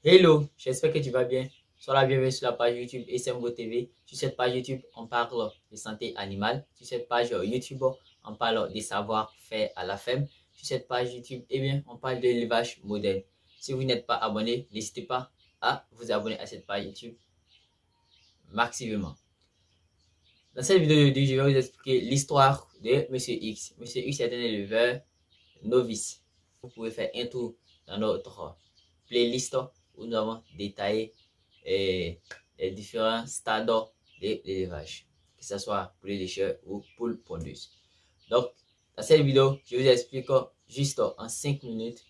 Hello, j'espère que tu vas bien. Sois la bienvenue sur la page YouTube SMGO TV. Sur cette page YouTube, on parle de santé animale. Sur cette page YouTube, on parle des savoir-faire à la ferme. Sur cette page YouTube, on parle de l'élevage moderne. Si vous n'êtes pas abonné, n'hésitez pas à vous abonner à cette page YouTube massivement. Dans cette vidéo d'aujourd'hui, je vais vous expliquer l'histoire de Monsieur X. Monsieur X est un éleveur novice. Vous pouvez faire un tour dans notre playlist où nous avons détaillé les différents stades de l'élevage, que ce soit poulet lécheur ou poule pondeuse. Donc, dans cette vidéo, je vous explique juste en 5 minutes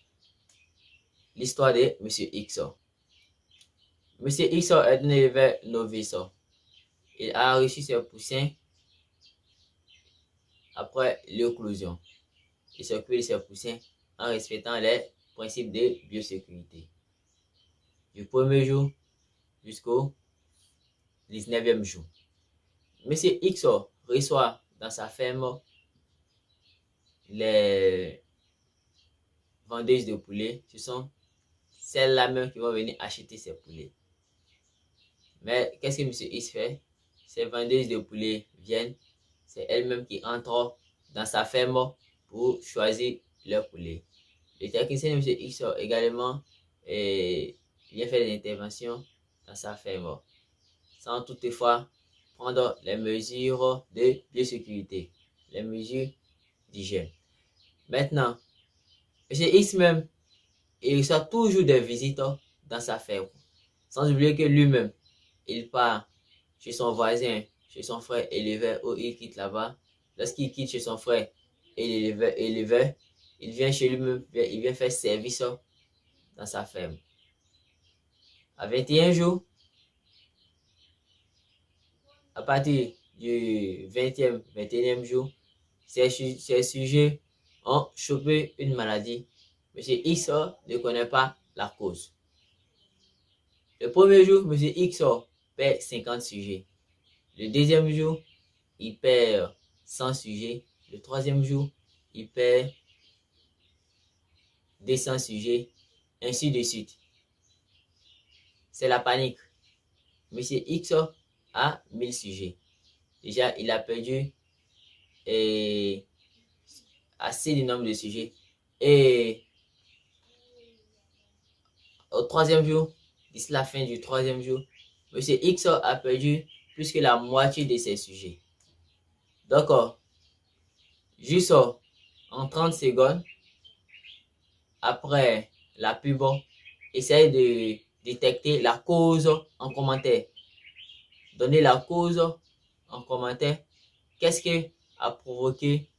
l'histoire de Monsieur X. Monsieur X est un éleveur novice. Il a reçu ses poussins après l'éclosion. Il s'occupe de ses poussins en respectant les principes de biosécurité. Du premier jour jusqu'au 19e jour. Monsieur X reçoit dans sa ferme les vendeuses de poulets. Ce sont celles-là même qui vont venir acheter ces poulets. Mais qu'est-ce que Monsieur X fait? Ces vendeuses de poulets viennent, c'est elles-mêmes qui entrent dans sa ferme pour choisir leurs poulets. Le technicien de Monsieur X également vient faire des interventions dans sa ferme, sans toutefois prendre les mesures de biosécurité, les mesures d'hygiène. Maintenant, M. X même, il reçoit toujours des visites dans sa ferme. Sans oublier que lui-même, il part chez son voisin, chez son frère éleveur, où il quitte là-bas. Lorsqu'il quitte chez son frère éleveur, il vient chez lui-même, il vient faire service dans sa ferme. À 21 jours, à partir du 20e, 21e jour, ces sujets ont chopé une maladie. Monsieur X ne connaît pas la cause. Le premier jour, Monsieur X perd 50 sujets. Le deuxième jour, il perd 100 sujets. Le troisième jour, il perd 200 sujets, ainsi de suite. C'est la panique. Monsieur X a 1000 sujets. Déjà, il a perdu assez de nombre de sujets. Et au troisième jour, d'ici la fin du troisième jour, Monsieur X a perdu plus que la moitié de ses sujets. Donc, juste en 30 secondes, après la pub, essayez de détecter la cause en commentaire. Donnez la cause en commentaire. Qu'est-ce qui a provoqué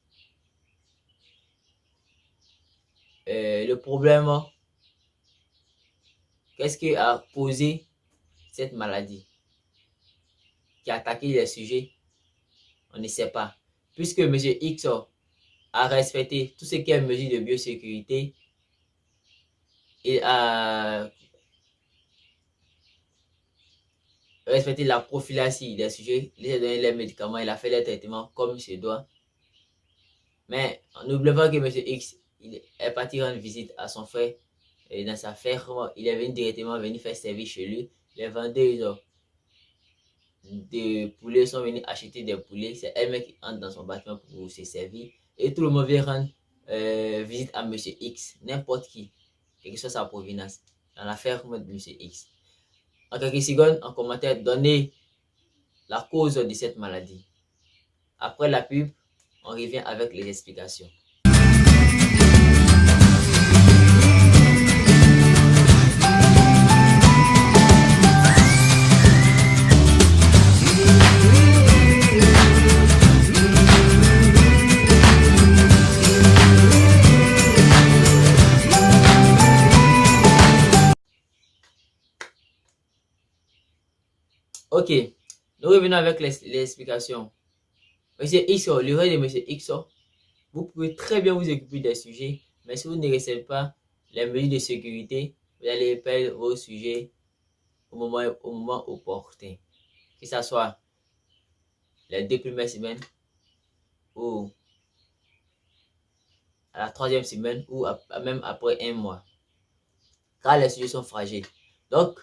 le problème? Qu'est-ce qui a causé cette maladie qui a attaqué les sujets? On ne sait pas. Puisque M. X a respecté tout ce qui est mesure de biosécurité, il a respecté la prophylaxie des sujets, il a donné les médicaments, il a fait les traitements comme il se doit. Mais n'oubliez pas que M. X il est parti rendre visite à son frère et dans sa ferme. Il est venu directement faire service chez lui. Les vendeuses de poulets sont venus acheter des poulets. C'est elle-même qui entre dans son bâtiment pour se servir. Et tout le monde vient rendre visite à M. X, n'importe qui, quelle que soit sa provenance, dans la ferme de M. X. En quelques secondes, en commentaire, donnez la cause de cette maladie. Après la pub, on revient avec les explications. Ok, nous revenons avec les explications. Monsieur X, le rôle de Monsieur X, vous pouvez très bien vous occuper des sujets, mais si vous ne respectez pas les mesures de sécurité, vous allez perdre vos sujets au moment opportun. Que ce soit les 2 premières semaines ou à la 3e semaine ou même après 1 mois. Car les sujets sont fragiles. Donc,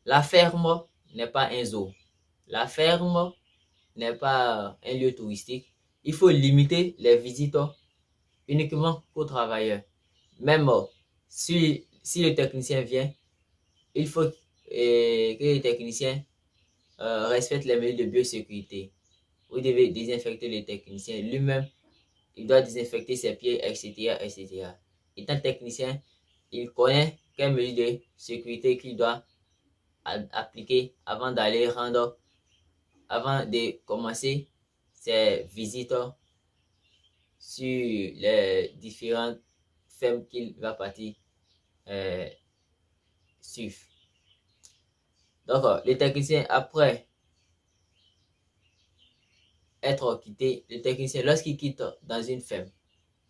la ferme n'est pas un zoo. La ferme n'est pas un lieu touristique. Il faut limiter les visiteurs uniquement aux travailleurs. Même si le technicien vient, il faut que le technicien respecte les mesures de biosécurité. Vous devez désinfecter le technicien lui-même. Il doit désinfecter ses pieds, etc., etc. Étant technicien, il connaît quelles mesures de sécurité qu'il doit appliquer avant de commencer ses visites sur les différentes fermes qu'il va partir suivre. Donc, le technicien, après être quitté, le technicien, lorsqu'il quitte dans une ferme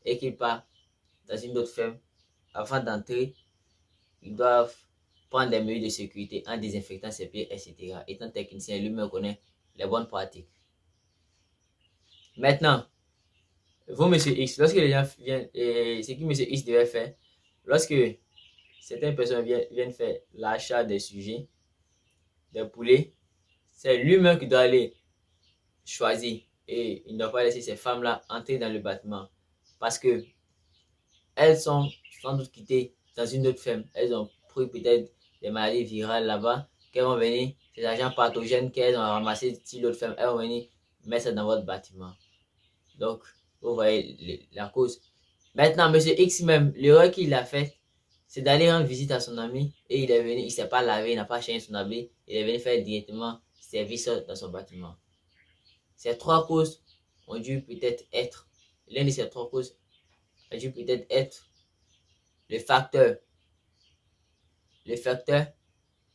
et qu'il part dans une autre ferme, avant d'entrer, ils doivent prendre des mesures de sécurité en désinfectant ses pieds, etc. Étant technicien, lui-même connaît les bonnes pratiques. Maintenant, vous, monsieur X, lorsque les gens viennent, ce que monsieur X devait faire, lorsque certaines personnes viennent faire l'achat des sujets, des poulets, c'est lui-même qui doit aller choisir. Et il ne doit pas laisser ces femmes-là entrer dans le bâtiment. Parce que elles sont sans doute quittées dans une autre ferme. Elles ont pris peut-être des maladies virales là-bas, qu'elles vont venir, ces agents pathogènes qu'elles ont ramassés sur l'autre ferme, elles vont venir mettre ça dans votre bâtiment. Donc, vous voyez la cause. Maintenant, monsieur X même, l'erreur qu'il a faite, c'est d'aller rendre visite à son ami et il est venu, il ne s'est pas lavé, il n'a pas changé son habit, il est venu faire directement service dans son bâtiment. Ces trois causes ont dû peut-être être, l'un de ces trois causes a dû peut-être être le facteur,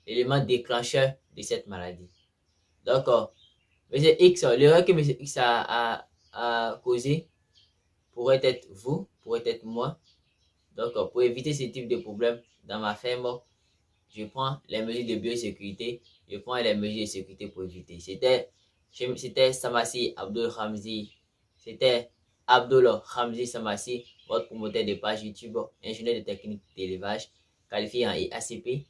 l'élément déclencheur de cette maladie. D'accord. Monsieur X, l'erreur que monsieur X a causé pourrait être vous, pourrait être moi. Donc, pour éviter ce type de problème dans ma ferme, je prends les mesures de biosécurité, je prends les mesures de sécurité pour éviter. C'était Samassi Abdul Hamzi, c'était Abdul Hamzi Samassi, votre promoteur de page YouTube, ingénieur de technique d'élevage, qualifié en IACP.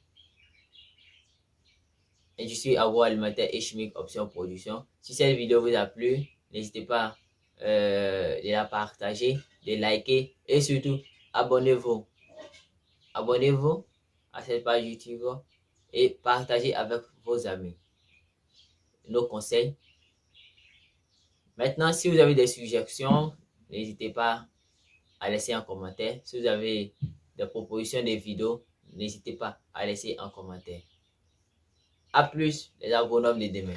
Et je suis agroalimentaire et chimique option production. Si cette vidéo vous a plu, n'hésitez pas de la partager, de liker et surtout abonnez-vous. Abonnez-vous à cette page YouTube et partagez avec vos amis nos conseils. Maintenant, si vous avez des suggestions, n'hésitez pas à laisser un commentaire. Si vous avez des propositions de vidéos, n'hésitez pas à laisser un commentaire. A plus, les agronomes de demain.